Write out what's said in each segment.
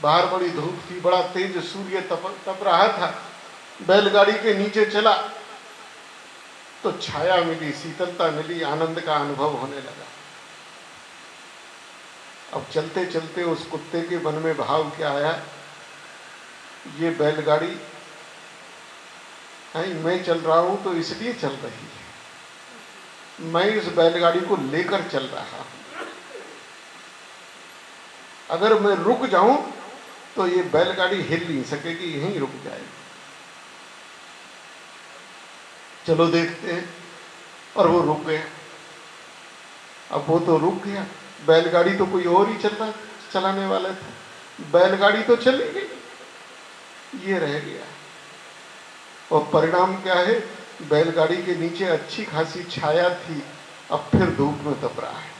बाहर बड़ी धूप थी, बड़ा तेज सूर्य तप रहा था। बैलगाड़ी के नीचे चला तो छाया मिली, शीतलता मिली, आनंद का अनुभव होने लगा। अब चलते चलते उस कुत्ते के मन में भाव क्या आया, ये बैलगाड़ी मैं चल रहा हूं तो इसलिए चल रही है, मैं इस बैलगाड़ी को लेकर चल रहा हूं। अगर मैं रुक जाऊं तो ये बैलगाड़ी हिल नहीं सकेगी, यहीं रुक जाएगी। चलो देखते हैं। और वो रुक गया। अब वो तो रुक गया, बैलगाड़ी तो कोई और ही चलाने वाला था। बैलगाड़ी तो चली गई, ये रह गया। और परिणाम क्या है, बैलगाड़ी के नीचे अच्छी खासी छाया थी, अब फिर धूप में तप रहा है।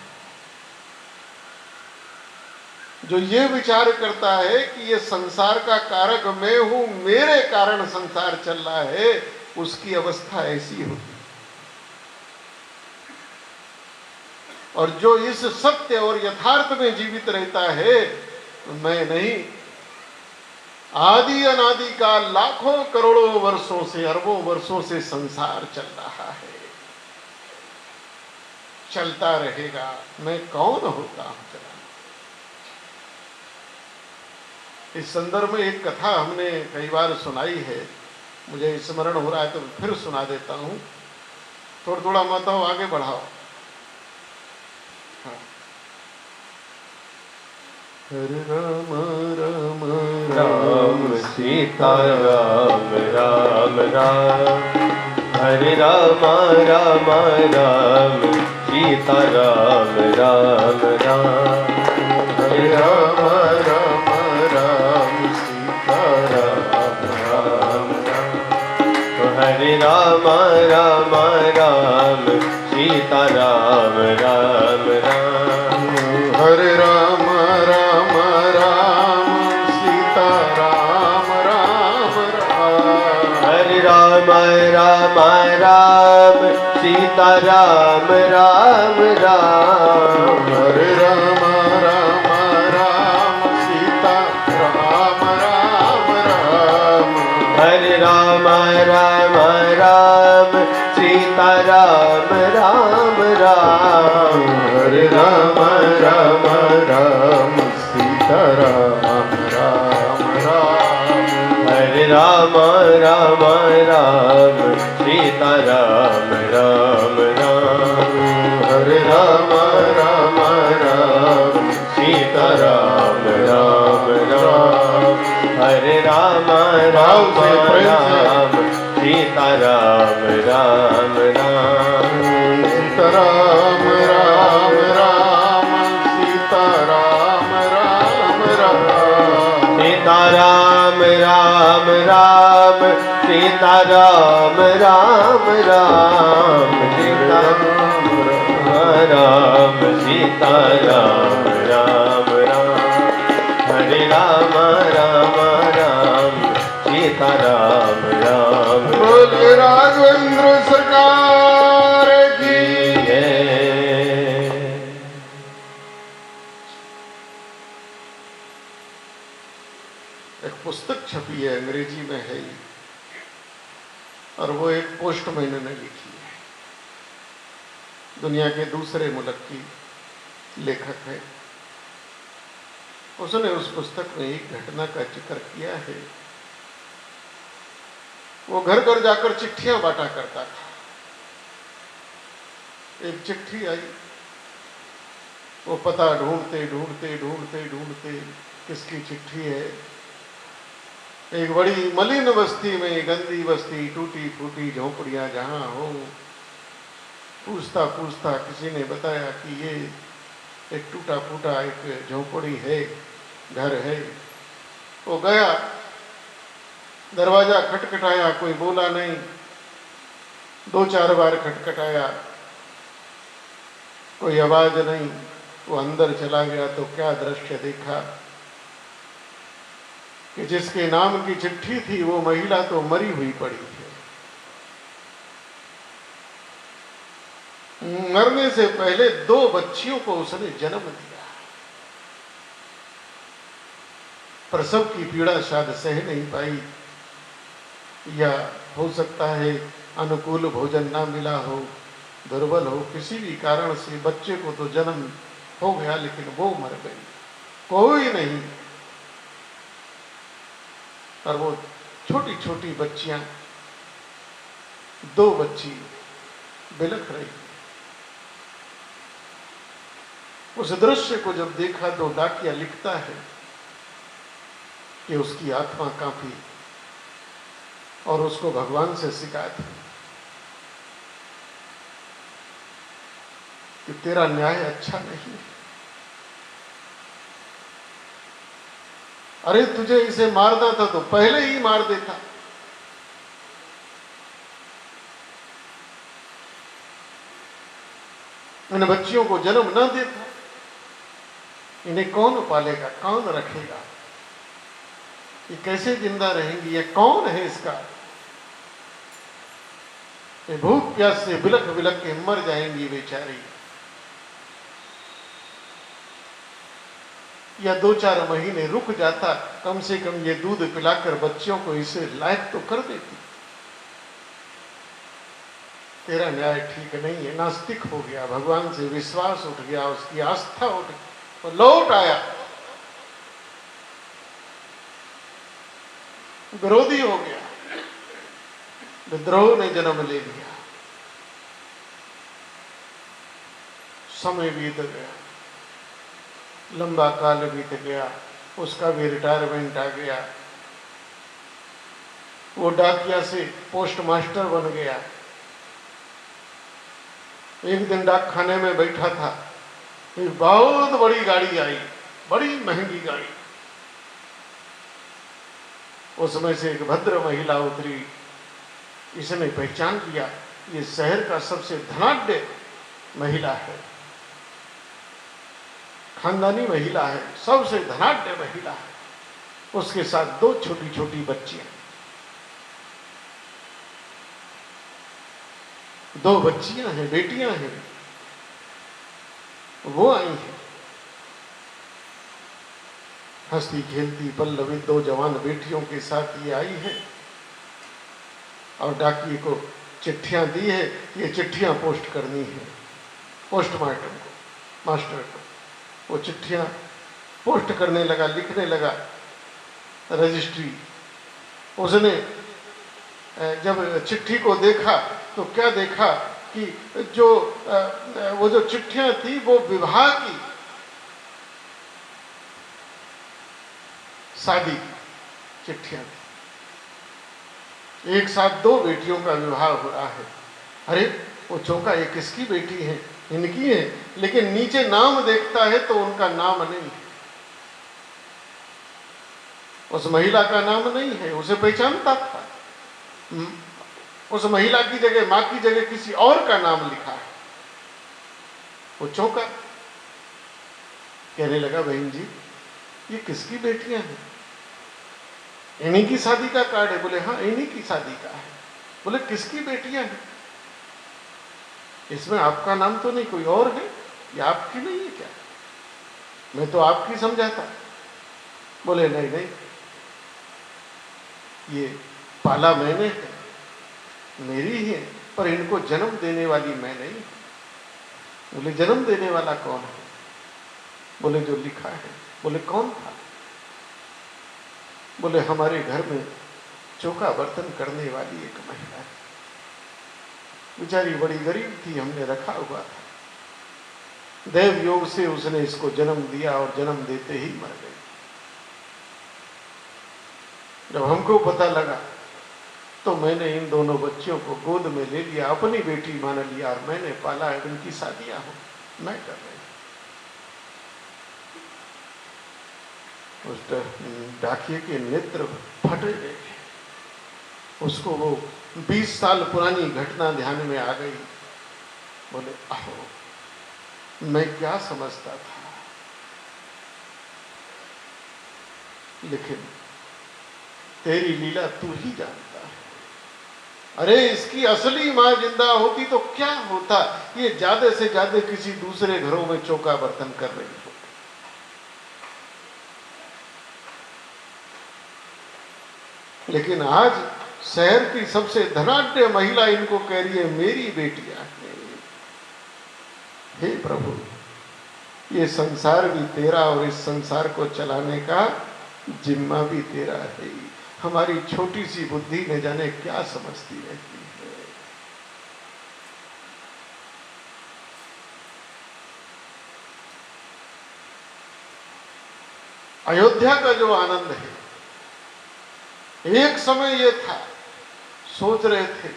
जो ये विचार करता है कि ये संसार का कारक मैं हूं, मेरे कारण संसार चल रहा है, उसकी अवस्था ऐसी होती। और जो इस सत्य और यथार्थ में जीवित रहता है, मैं नहीं, आदि अनादि का लाखों करोड़ों वर्षों से, अरबों वर्षों से संसार चल रहा है, चलता रहेगा, मैं कौन होता हूं चलाने। इस संदर्भ में एक कथा हमने कई बार सुनाई है, मुझे स्मरण हो रहा है तो फिर सुना देता हूं। थोड़ा थोड़ा मत हो, आगे बढ़ाओ। हाँ। हरे राम राम राम सीता राम राम राम, हरे राम राम राम सीता राम राम राम, हरे राम राम राम सीता राम राम राम। हरे राम राम राम सीता राम राम राम, हरे राम राम राम सीता राम राम राम। हरे राम राम राम सीता राम राम राम, हरे राम राम राम सीता राम राम राम। हरे राम राम राम सीता राम राम राम, हरे राम राम राम सीता राम राम राम। हरे राम राम राम सीता राम राम राम, हरे राम राम राम सीता राम राम राम, हरे राम राम राम सीता राम राम राम, सीता राम राम राम सीता राम राम राम। सीता राम राम राम सीता राम राम राम, सीता राम सीता राम राम राम, हरे राम राम राम सीता राम राम। बोलिए राघवेंद्र सरकार की। एक पुस्तक छपी है, अंग्रेजी में है ये, और वो एक पोस्टमैन ने लिखी है, दुनिया के दूसरे मुल्क की लेखक है। उसने उस पुस्तक में एक घटना का जिक्र किया है। वो घर घर जाकर चिट्ठियां बांटा करता था। एक चिट्ठी आई, वो पता ढूंढते ढूंढते ढूंढते ढूंढते किसकी चिट्ठी है। एक बड़ी मलिन बस्ती में, गंदी बस्ती, टूटी फूटी झोंपड़ियां जहां हो, पूछता पूछता किसी ने बताया कि ये एक टूटा फूटा एक झोंपड़ी है, घर है। वो गया, दरवाजा खटखटाया, कोई बोला नहीं। 2-4 बार खटखटाया, कोई आवाज नहीं। वो अंदर चला गया तो क्या दृश्य देखा कि जिसके नाम की चिट्ठी थी वो महिला तो मरी हुई पड़ी है। मरने से पहले 2 बच्चियों को उसने जन्म दिया। प्रसव की पीड़ा शायद सह नहीं पाई, या हो सकता है अनुकूल भोजन ना मिला हो, दुर्बल हो, किसी भी कारण से बच्चे को तो जन्म हो गया लेकिन वो मर गई, कोई नहीं। और वो छोटी छोटी बच्चियां, 2 बच्ची बिलख रही। उस दृश्य को जब देखा तो डाकिया लिखता है कि उसकी आत्मा कांपी और उसको भगवान से शिकायत हुई कि तेरा न्याय अच्छा नहीं। अरे तुझे इसे मारना था तो पहले ही मार देता। इन बच्चियों को जन्म न देता, इन्हें कौन पालेगा, कौन रखेगा, ये कैसे जिंदा रहेंगी, ये कौन है इसका? ये भूख प्यास से बिलख बिलख के मर जाएंगी बेचारी। या 2-4 महीने रुक जाता, कम से कम ये दूध पिलाकर बच्चियों को इसे लायक तो कर देती। तेरा न्याय ठीक नहीं है। नास्तिक हो गया, भगवान से विश्वास उठ गया, उसकी आस्था उठ गई, और लौट आया, विरोधी हो गया, विद्रोह ने जन्म ले लिया। समय बीत गया, लंबा काल बीत गया, उसका भी रिटायरमेंट आ गया, वो डाकिया से पोस्ट मास्टर बन गया। एक दिन डाक खाने में बैठा था, एक बहुत बड़ी गाड़ी आई, बड़ी महंगी गाड़ी। उसमें से एक भद्र महिला उतरी। इसने पहचान लिया, ये शहर का सबसे धनाढ्य महिला है, खानदानी महिला है, सबसे धनाढ्य महिला है। उसके साथ 2 छोटी छोटी बच्चियां, 2 बच्चियां हैं, बेटियां हैं, वो आई हैं। हंसती खेलती पल्लवित 2 जवान बेटियों के साथ ये आई है और डाकिए को चिट्ठियां दी है। ये चिट्ठियां पोस्ट करनी है पोस्टमार्टम को, मास्टर को। वो चिट्ठियां पोस्ट करने लगा, लिखने लगा रजिस्ट्री। उसने जब चिट्ठी को देखा तो क्या देखा कि वो जो चिट्ठियां थी वो विवाह की, शादी की चिट्ठियां थी। एक साथ 2 बेटियों का विवाह हो रहा है। अरे वो चौंका, ये किसकी बेटी है? इनकी है, लेकिन नीचे नाम देखता है तो उनका नाम नहीं है, उस महिला का नाम नहीं है। उसे पहचानता था, उस महिला की जगह, मां की जगह किसी और का नाम लिखा है। वो चौंका, कहने लगा, बहन जी ये किसकी बेटियां हैं? इन्हीं की शादी का कार्ड है। बोले हाँ इन्हीं की शादी का है। बोले किसकी बेटियां हैं? इसमें आपका नाम तो नहीं, कोई और है? ये आपकी नहीं है क्या? मैं तो आपकी समझा था। बोले नहीं नहीं, ये पाला मैंने है, मेरी ही है, पर इनको जन्म देने वाली मैं नहीं। बोले जन्म देने वाला कौन है? बोले जो लिखा है। बोले कौन था? बोले हमारे घर में चौका बर्तन करने वाली एक महिला है, बेचारी बड़ी गरीब थी, हमने रखा हुआ था। देव योग से उसने इसको जन्म दिया और जन्म देते ही मर गई। जब हमको पता लगा तो मैंने इन दोनों बच्चियों को गोद में ले लिया, अपनी बेटी मान लिया, और मैंने पाला है। उनकी शादियां हो मैं कर रही। उस डाकिए के नेत्र फट गए। उसको वो 20 साल पुरानी घटना ध्यान में आ गई। बोले आहो, मैं क्या समझता था, लेकिन तेरी लीला तू ही जानता है। अरे इसकी असली मां जिंदा होती तो क्या होता? ये ज्यादा से ज्यादा किसी दूसरे घरों में चौका बर्तन कर रही हो। लेकिन आज शहर की सबसे धनाढ्य महिला इनको कह रही है मेरी बेटियां हैं। हे प्रभु, ये संसार भी तेरा और इस संसार को चलाने का जिम्मा भी तेरा है। हमारी छोटी सी बुद्धि न जाने क्या समझती रहती है। अयोध्या का जो आनंद है, एक समय ये था, सोच रहे थे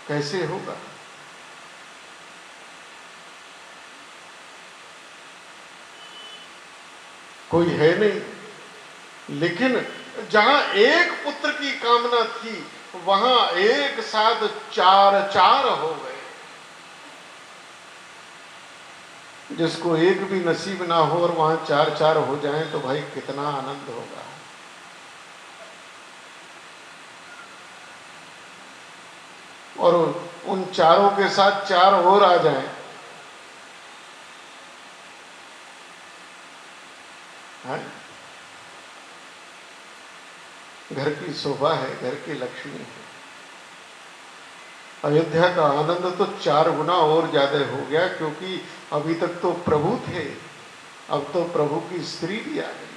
कैसे होगा, कोई है नहीं, लेकिन जहां एक पुत्र की कामना थी वहां एक साथ चार चार हो गए। जिसको एक भी नसीब ना हो और वहां चार चार हो जाएं तो भाई कितना आनंद होगा। और उन चारों के साथ चार और आ जाएं, है? घर की शोभा है, घर की लक्ष्मी है। अयोध्या का आनंद तो 4 गुना और ज्यादा हो गया, क्योंकि अभी तक तो प्रभु थे, अब तो प्रभु की स्त्री भी आ गई।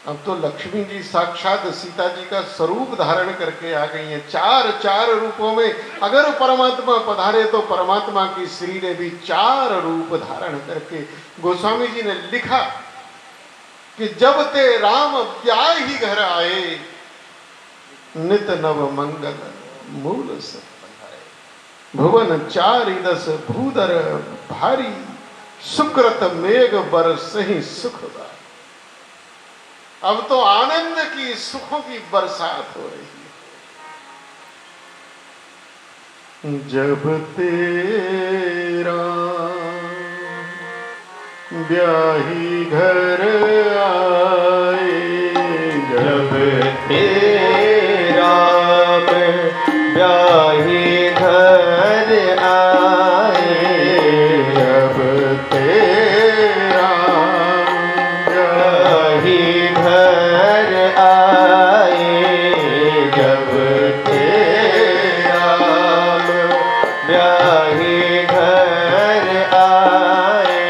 अब तो लक्ष्मी जी साक्षात सीता जी का स्वरूप धारण करके आ गई हैं। 4 रूपों में अगर परमात्मा पधारे तो परमात्मा की स्त्री ने भी 4 रूप धारण करके, गोस्वामी जी ने लिखा कि जब ते राम ब्याही घर आए, नित नव मंगल मूल सब बंधाए। भुवन 4 भूधर भारी, सुकृत मेघ बरसहि सुखदाई। अब तो आनंद की सुखों की बरसात हो रही है। जब तेरा ब्याही घर आए, जब तेरा ब्याही घर आए, जब तेरा ब्याही घर आए, जब तेरा ब्याही घर आए,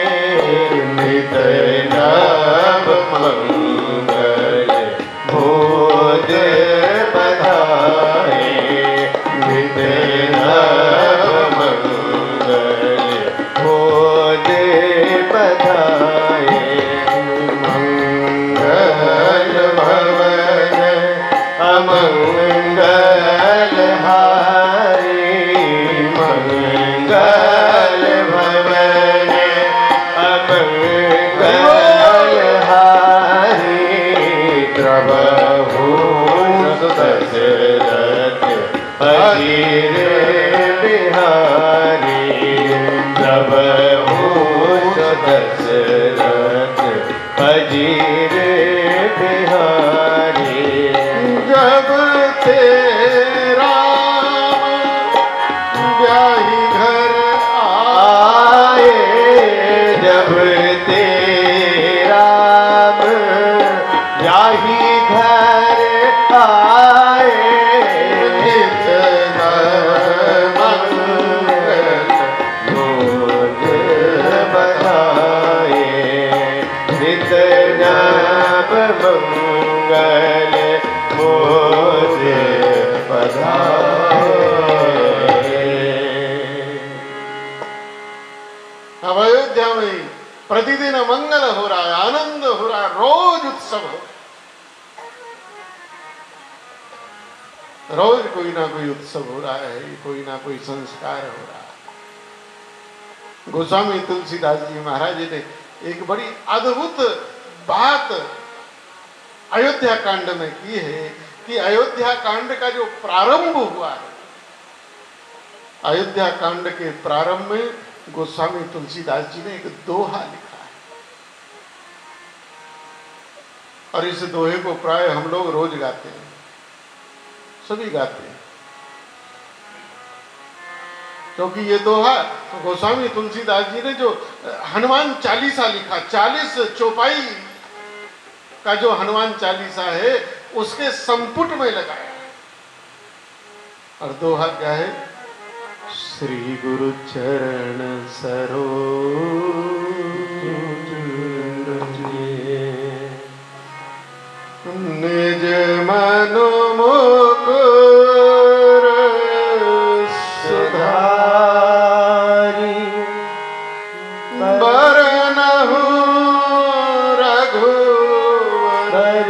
नित नव मंगल भोज बधाए, नित नव मंगल भोज बधाए। मंगल भवन अमंगल हारी, मंगल भवन अमंगल हारी, प्रभु दशरथ अजीर बिहारी, प्रभु दशरथ अजीर बिहारी। जब तेरा ब्याही घर आए, जब तेरा ब्याही घर आए, नित नव मंगल भोज बधाए, नित नव मंगल भोज बधाए। अब अयोध्या में प्रतिदिन मंगल हो रहा है, आनंद हो रहा है, रोज उत्सव हो, रोज कोई ना कोई उत्सव हो रहा है, कोई ना कोई संस्कार हो रहा है। गोस्वामी तुलसीदास जी महाराज जी ने एक बड़ी अद्भुत बात अयोध्या कांड में की है कि अयोध्या कांड का जो प्रारंभ हुआ है, अयोध्या कांड के प्रारंभ में गोस्वामी तुलसीदास जी ने एक दोहा लिखा है, और इस दोहे को प्राय हम लोग रोज गाते हैं, सभी गाते हैं, क्योंकि ये दोहा गोस्वामी तुलसीदास जी ने जो हनुमान चालीसा लिखा, 40 चौपाई का जो हनुमान चालीसा है उसके संपुट में लगाया है। और दोहा क्या है? श्री गुरु चरण सरोज निज मनु मुकुर सुधारी बरनहु रघुवर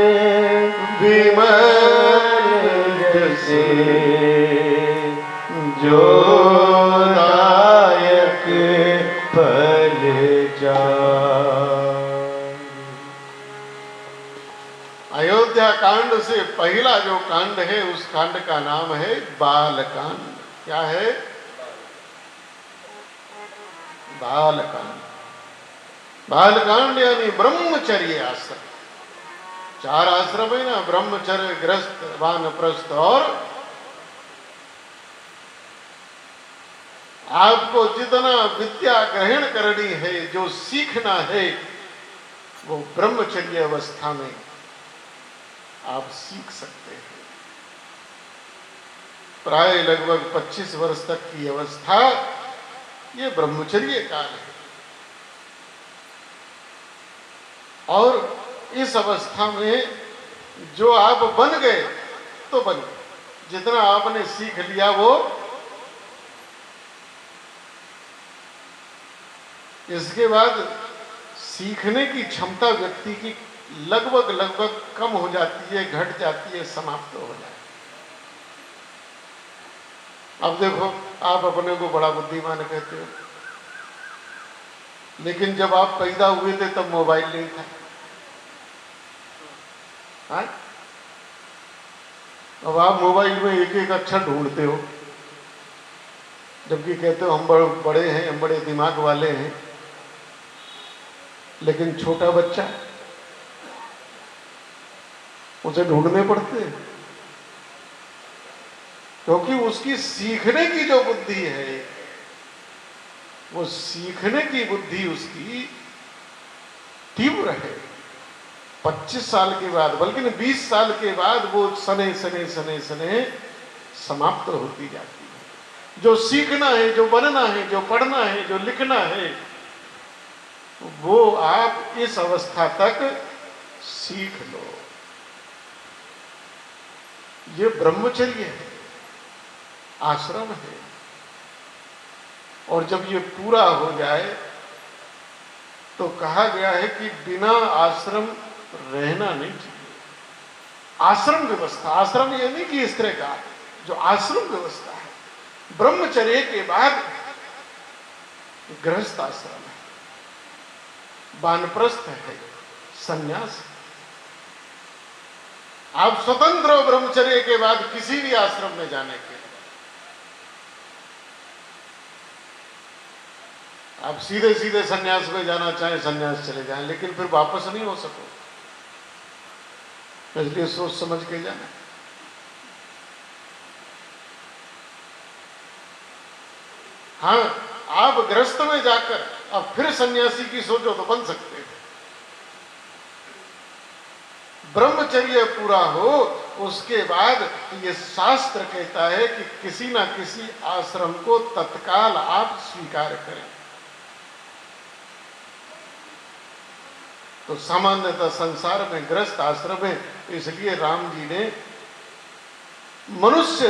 विमल जसे जो दायक फल जाए। अयोध्या कांड से पहला जो कांड है उस कांड का नाम है बालकांड। क्या है? बालकांड। बालकांड यानी ब्रह्मचर्य आश्रम। 4 आश्रम है ना, ब्रह्मचर्य, गृहस्थ, वानप्रस्थ। और आपको जितना विद्या ग्रहण करनी है, जो सीखना है, वो ब्रह्मचर्य अवस्था में आप सीख सकते हैं। प्राय लगभग 25 वर्ष तक की अवस्था ये ब्रह्मचर्य काल है। और इस अवस्था में जो आप बन गए तो बन गए, जितना आपने सीख लिया वो। इसके बाद सीखने की क्षमता व्यक्ति की लगभग कम हो जाती है, घट जाती है, समाप्त हो जाती है। अब देखो, आप अपने को बड़ा बुद्धिमान कहते हो, लेकिन जब आप पैदा हुए थे तब मोबाइल नहीं था। हाँ? अब आप मोबाइल में एक एक अक्षर ढूंढते हो, जबकि कहते हो हम बड़े हैं, हम बड़े दिमाग वाले हैं। लेकिन छोटा बच्चा, उसे ढूंढने पड़ते हैं, क्योंकि उसकी सीखने की जो बुद्धि है, वो सीखने की बुद्धि उसकी तीव्र है। 25 साल के बाद, बल्कि 20 साल के बाद वो सने समाप्त होती जाती है। जो सीखना है, जो बनना है, जो पढ़ना है, जो लिखना है, वो आप इस अवस्था तक सीख लो। ये ब्रह्मचर्य है, आश्रम है। और जब ये पूरा हो जाए तो कहा गया है कि बिना आश्रम रहना नहीं चाहिए। आश्रम व्यवस्था, आश्रम ये नहीं कि इस तरह का, जो आश्रम व्यवस्था है, ब्रह्मचर्य के बाद गृहस्थ आश्रम है, वानप्रस्थ है, संन्यास। आप स्वतंत्र हो ब्रह्मचर्य के बाद किसी भी आश्रम में जाने के। आप सीधे सीधे संन्यास में जाना चाहें, संन्यास चले जाएं, लेकिन फिर वापस नहीं हो सको। इसलिए सोच समझ के जाना। हाँ, आप गृहस्थ में जाकर अब फिर सन्यासी की सोचो तो बन सकते हैं। ब्रह्मचर्य पूरा हो उसके बाद ये शास्त्र कहता है कि किसी ना किसी आश्रम को तत्काल आप स्वीकार करें। तो सामान्यतः संसार में गृहस्थ आश्रम है, इसलिए राम जी ने मनुष्य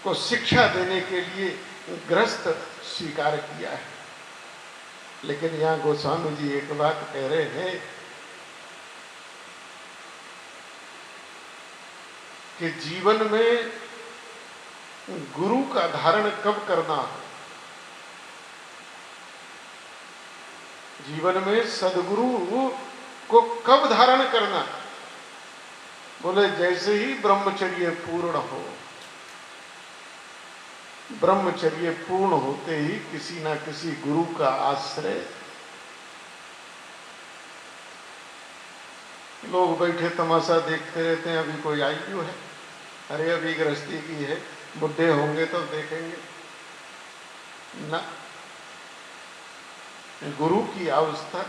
को शिक्षा देने के लिए गृहस्थ स्वीकार किया है। लेकिन यहां गोस्वामी जी एक बात कह रहे हैं कि जीवन में गुरु का धारण कब करना है, जीवन में सदगुरु को कब धारण करना। बोले जैसे ही ब्रह्मचर्य पूर्ण हो। ब्रह्मचर्य पूर्ण होते ही किसी ना किसी गुरु का आश्रय। लोग बैठे तमाशा देखते रहते हैं, अभी कोई आयु है, अरे अभी गृहस्थी की है, बुढ़े होंगे तो देखेंगे ना। गुरु की आवश्यकता